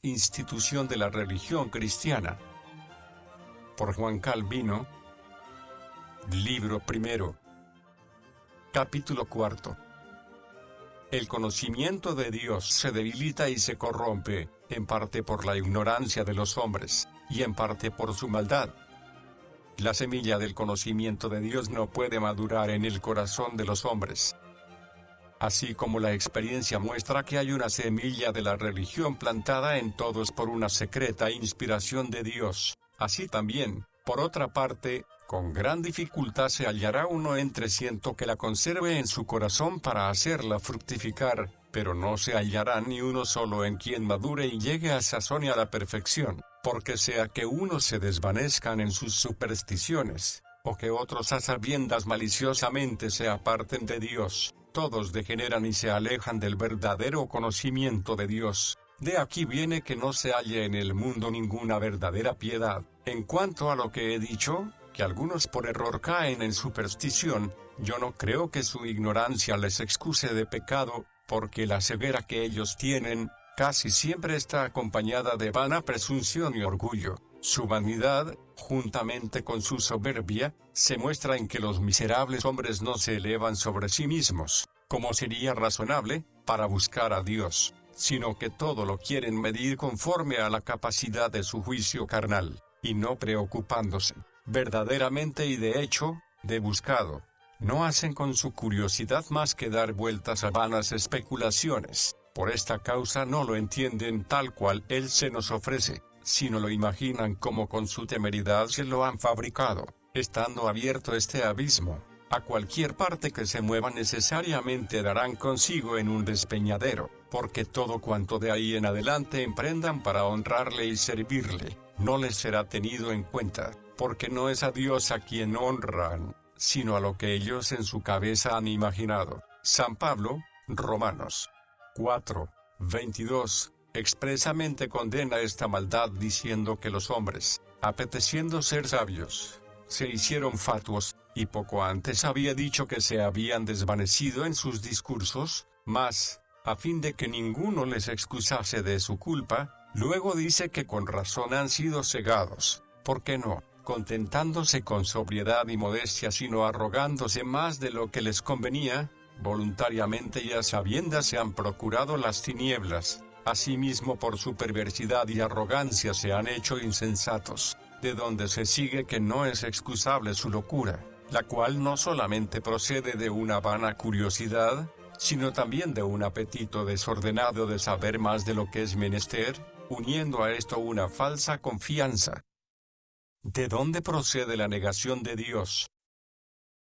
Institución de la religión cristiana. Por Juan Calvino. Libro primero. Capítulo cuarto. El conocimiento de Dios se debilita y se corrompe, en parte por la ignorancia de los hombres, y en parte por su maldad. La semilla del conocimiento de Dios no puede madurar en el corazón de los hombres. Así como la experiencia muestra que hay una semilla de la religión plantada en todos por una secreta inspiración de Dios, así también, por otra parte, con gran dificultad se hallará uno entre ciento que la conserve en su corazón para hacerla fructificar, pero no se hallará ni uno solo en quien madure y llegue a sazón y a la perfección, porque sea que unos se desvanezcan en sus supersticiones, o que otros a sabiendas maliciosamente se aparten de Dios, todos degeneran y se alejan del verdadero conocimiento de Dios. De aquí viene que no se halle en el mundo ninguna verdadera piedad. En cuanto a lo que he dicho, que algunos por error caen en superstición, yo no creo que su ignorancia les excuse de pecado, porque la ceguera que ellos tienen, casi siempre está acompañada de vana presunción y orgullo. Su vanidad, juntamente con su soberbia, se muestra en que los miserables hombres no se elevan sobre sí mismos, como sería razonable, para buscar a Dios, sino que todo lo quieren medir conforme a la capacidad de su juicio carnal, y no preocupándose, verdaderamente y de hecho, de buscado. No hacen con su curiosidad más que dar vueltas a vanas especulaciones. Por esta causa no lo entienden tal cual Él se nos ofrece, sino lo imaginan como con su temeridad se lo han fabricado, estando abierto este abismo. A cualquier parte que se mueva necesariamente darán consigo en un despeñadero, porque todo cuanto de ahí en adelante emprendan para honrarle y servirle, no les será tenido en cuenta, porque no es a Dios a quien honran, sino a lo que ellos en su cabeza han imaginado. San Pablo, Romanos 4:22, expresamente condena esta maldad diciendo que los hombres, apeteciendo ser sabios, se hicieron fatuos, y poco antes había dicho que se habían desvanecido en sus discursos, mas, a fin de que ninguno les excusase de su culpa, luego dice que con razón han sido cegados. ¿Por qué no, contentándose con sobriedad y modestia, sino arrogándose más de lo que les convenía, voluntariamente y a sabiendas se han procurado las tinieblas, asimismo por su perversidad y arrogancia se han hecho insensatos, de donde se sigue que no es excusable su locura, la cual no solamente procede de una vana curiosidad, sino también de un apetito desordenado de saber más de lo que es menester, uniendo a esto una falsa confianza. ¿De dónde procede la negación de Dios?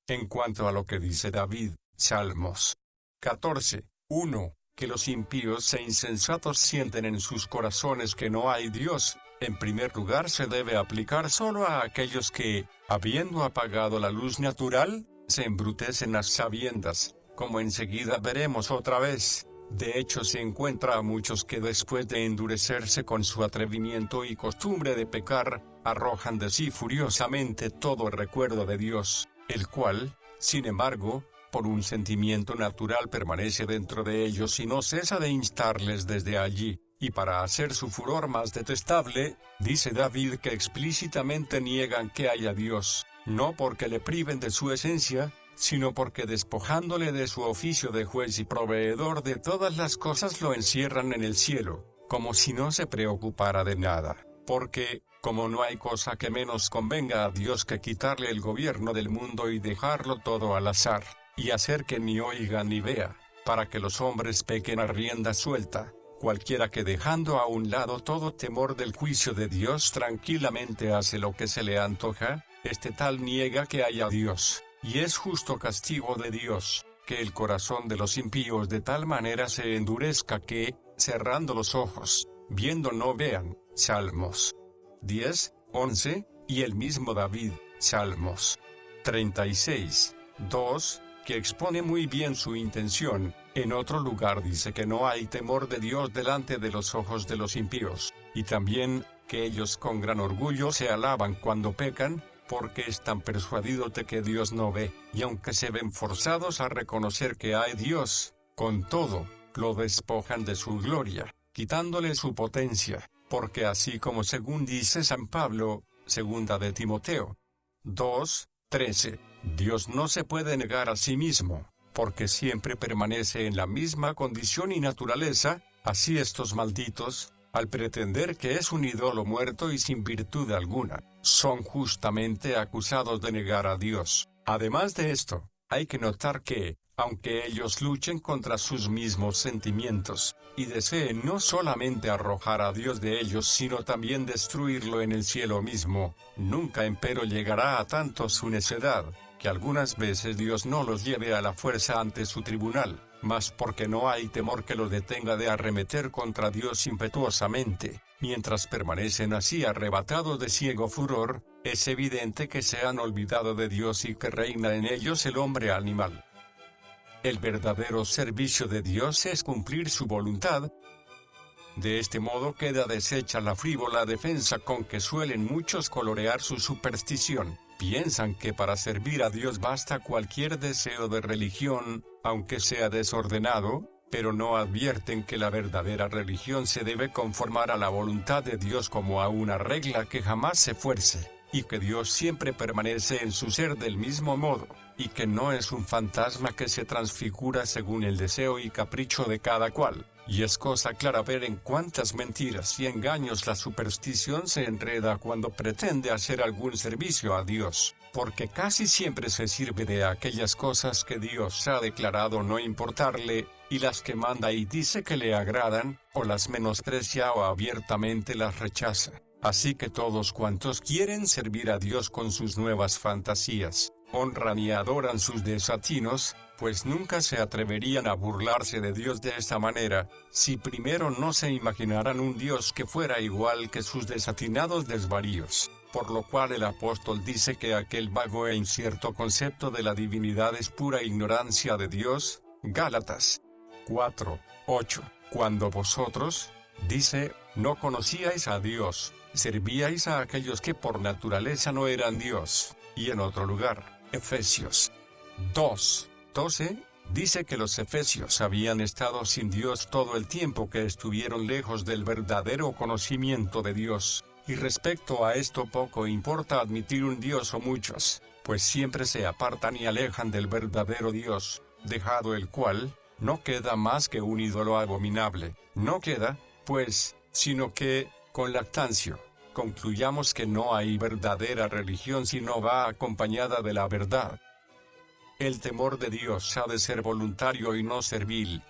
En cuanto a lo que dice David, Salmos 14:1, que los impíos e insensatos sienten en sus corazones que no hay Dios, en primer lugar se debe aplicar solo a aquellos que, habiendo apagado la luz natural, se embrutecen a sabiendas, como enseguida veremos otra vez. De hecho se encuentra a muchos que después de endurecerse con su atrevimiento y costumbre de pecar, arrojan de sí furiosamente todo recuerdo de Dios, el cual, sin embargo, por un sentimiento natural permanece dentro de ellos y no cesa de instarles desde allí, y para hacer su furor más detestable, dice David que explícitamente niegan que haya Dios, no porque le priven de su esencia, sino porque despojándole de su oficio de juez y proveedor de todas las cosas lo encierran en el cielo, como si no se preocupara de nada, porque, como no hay cosa que menos convenga a Dios que quitarle el gobierno del mundo y dejarlo todo al azar, y hacer que ni oiga ni vea, para que los hombres pequen a rienda suelta, cualquiera que dejando a un lado todo temor del juicio de Dios tranquilamente hace lo que se le antoja, este tal niega que haya Dios. Y es justo castigo de Dios, que el corazón de los impíos de tal manera se endurezca que, cerrando los ojos, viendo no vean. Salmos 10:11, y el mismo David, Salmos 36:2, que expone muy bien su intención. En otro lugar dice que no hay temor de Dios delante de los ojos de los impíos, y también, que ellos con gran orgullo se alaban cuando pecan, porque están persuadidos de que Dios no ve, y aunque se ven forzados a reconocer que hay Dios, con todo, lo despojan de su gloria, quitándole su potencia, porque así como según dice San Pablo, segunda de Timoteo 2:13, Dios no se puede negar a sí mismo, porque siempre permanece en la misma condición y naturaleza. Así estos malditos, al pretender que es un ídolo muerto y sin virtud alguna, son justamente acusados de negar a Dios. Además de esto, hay que notar que, aunque ellos luchen contra sus mismos sentimientos, y deseen no solamente arrojar a Dios de ellos sino también destruirlo en el cielo mismo, nunca empero llegará a tanto su necedad, que algunas veces Dios no los lleve a la fuerza ante su tribunal, mas porque no hay temor que los detenga de arremeter contra Dios impetuosamente. Mientras permanecen así arrebatados de ciego furor, es evidente que se han olvidado de Dios y que reina en ellos el hombre animal. El verdadero servicio de Dios es cumplir su voluntad. De este modo queda deshecha la frívola defensa con que suelen muchos colorear su superstición. Piensan que para servir a Dios basta cualquier deseo de religión, aunque sea desordenado, pero no advierten que la verdadera religión se debe conformar a la voluntad de Dios como a una regla que jamás se fuerce, y que Dios siempre permanece en su ser del mismo modo, y que no es un fantasma que se transfigura según el deseo y capricho de cada cual. Y es cosa clara ver en cuántas mentiras y engaños la superstición se enreda cuando pretende hacer algún servicio a Dios, porque casi siempre se sirve de aquellas cosas que Dios ha declarado no importarle, y las que manda y dice que le agradan, o las menosprecia o abiertamente las rechaza. Así que todos cuantos quieren servir a Dios con sus nuevas fantasías, honran y adoran sus desatinos, pues nunca se atreverían a burlarse de Dios de esta manera, si primero no se imaginaran un Dios que fuera igual que sus desatinados desvaríos. Por lo cual el apóstol dice que aquel vago e incierto concepto de la divinidad es pura ignorancia de Dios. Gálatas 4:8. Cuando vosotros, dice, no conocíais a Dios, servíais a aquellos que por naturaleza no eran Dios. Y en otro lugar, Efesios 2:12, dice que los efesios habían estado sin Dios todo el tiempo que estuvieron lejos del verdadero conocimiento de Dios. Y respecto a esto poco importa admitir un Dios o muchos, pues siempre se apartan y alejan del verdadero Dios, dejado el cual, no queda más que un ídolo abominable. No queda, pues, sino que, con lactancio, concluyamos que no hay verdadera religión si no va acompañada de la verdad. El temor de Dios ha de ser voluntario y no servil.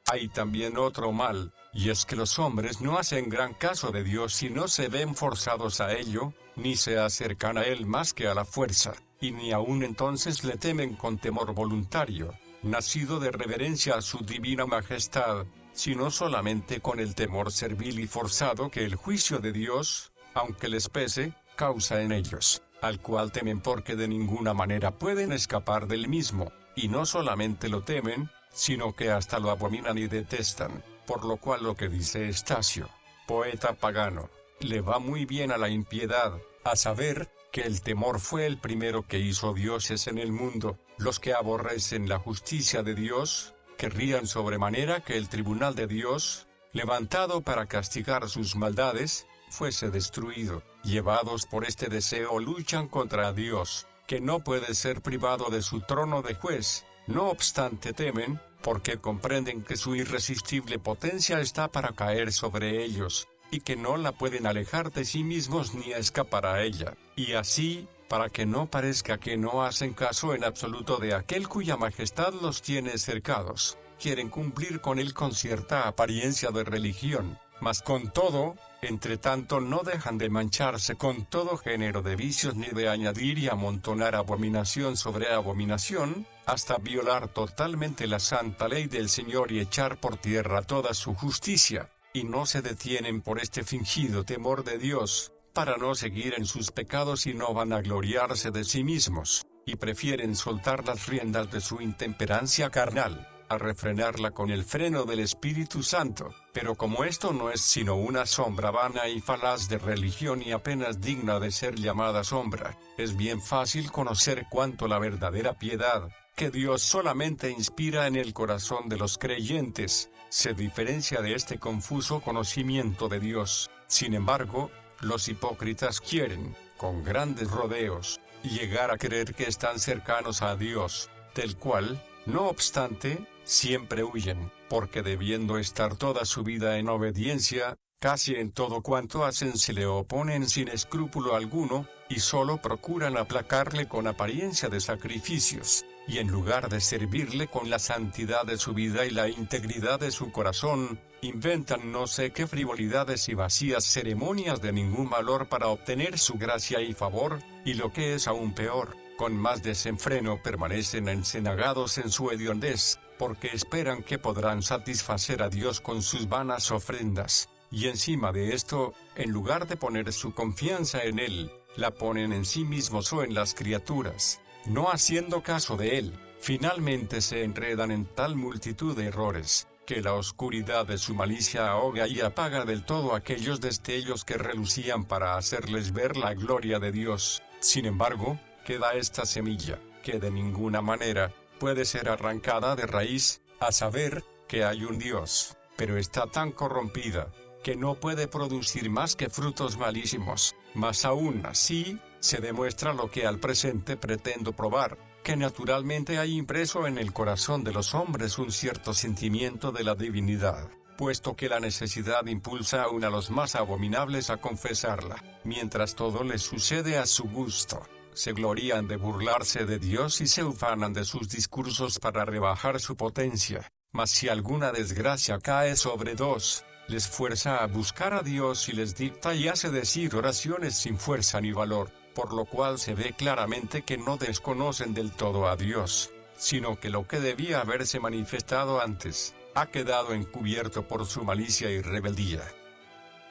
Hay también otro mal, y es que los hombres no hacen gran caso de Dios si no se ven forzados a ello, ni se acercan a Él más que a la fuerza, y ni aun entonces le temen con temor voluntario, nacido de reverencia a su divina majestad, sino solamente con el temor servil y forzado que el juicio de Dios, aunque les pese, causa en ellos, al cual temen porque de ninguna manera pueden escapar del mismo, y no solamente lo temen, sino que hasta lo abominan y detestan, por lo cual lo que dice Estacio, poeta pagano, le va muy bien a la impiedad, a saber, que el temor fue el primero que hizo dioses en el mundo. Los que aborrecen la justicia de Dios, querrían sobremanera que el tribunal de Dios, levantado para castigar sus maldades, fuese destruido. Llevados por este deseo luchan contra Dios, que no puede ser privado de su trono de juez. No obstante temen, porque comprenden que su irresistible potencia está para caer sobre ellos, y que no la pueden alejar de sí mismos ni escapar a ella. Y así, para que no parezca que no hacen caso en absoluto de aquel cuya majestad los tiene cercados, quieren cumplir con él con cierta apariencia de religión, mas con todo, entre tanto no dejan de mancharse con todo género de vicios ni de añadir y amontonar abominación sobre abominación, hasta violar totalmente la santa ley del Señor y echar por tierra toda su justicia, y no se detienen por este fingido temor de Dios, para no seguir en sus pecados y no vanagloriarse de sí mismos, y prefieren soltar las riendas de su intemperancia carnal, a refrenarla con el freno del Espíritu Santo. Pero como esto no es sino una sombra vana y falaz de religión y apenas digna de ser llamada sombra, es bien fácil conocer cuánto la verdadera piedad, que Dios solamente inspira en el corazón de los creyentes, se diferencia de este confuso conocimiento de Dios. Sin embargo, los hipócritas quieren, con grandes rodeos, llegar a creer que están cercanos a Dios, del cual, no obstante, siempre huyen, porque debiendo estar toda su vida en obediencia, casi en todo cuanto hacen se le oponen sin escrúpulo alguno, y solo procuran aplacarle con apariencia de sacrificios, y en lugar de servirle con la santidad de su vida y la integridad de su corazón, inventan no sé qué frivolidades y vacías ceremonias de ningún valor para obtener su gracia y favor, y lo que es aún peor, con más desenfreno permanecen encenagados en su hediondez, porque esperan que podrán satisfacer a Dios con sus vanas ofrendas, y encima de esto, en lugar de poner su confianza en Él, la ponen en sí mismos o en las criaturas, no haciendo caso de Él. Finalmente se enredan en tal multitud de errores, que la oscuridad de su malicia ahoga y apaga del todo aquellos destellos que relucían para hacerles ver la gloria de Dios. Sin embargo, queda esta semilla, que de ninguna manera puede ser arrancada de raíz, a saber, que hay un Dios, pero está tan corrompida, que no puede producir más que frutos malísimos. Mas aún así, se demuestra lo que al presente pretendo probar, que naturalmente hay impreso en el corazón de los hombres un cierto sentimiento de la divinidad, puesto que la necesidad impulsa aún a los más abominables a confesarla, mientras todo les sucede a su gusto. Se glorían de burlarse de Dios y se ufanan de sus discursos para rebajar su potencia, mas si alguna desgracia cae sobre dos, les fuerza a buscar a Dios y les dicta y hace decir oraciones sin fuerza ni valor, por lo cual se ve claramente que no desconocen del todo a Dios, sino que lo que debía haberse manifestado antes, ha quedado encubierto por su malicia y rebeldía.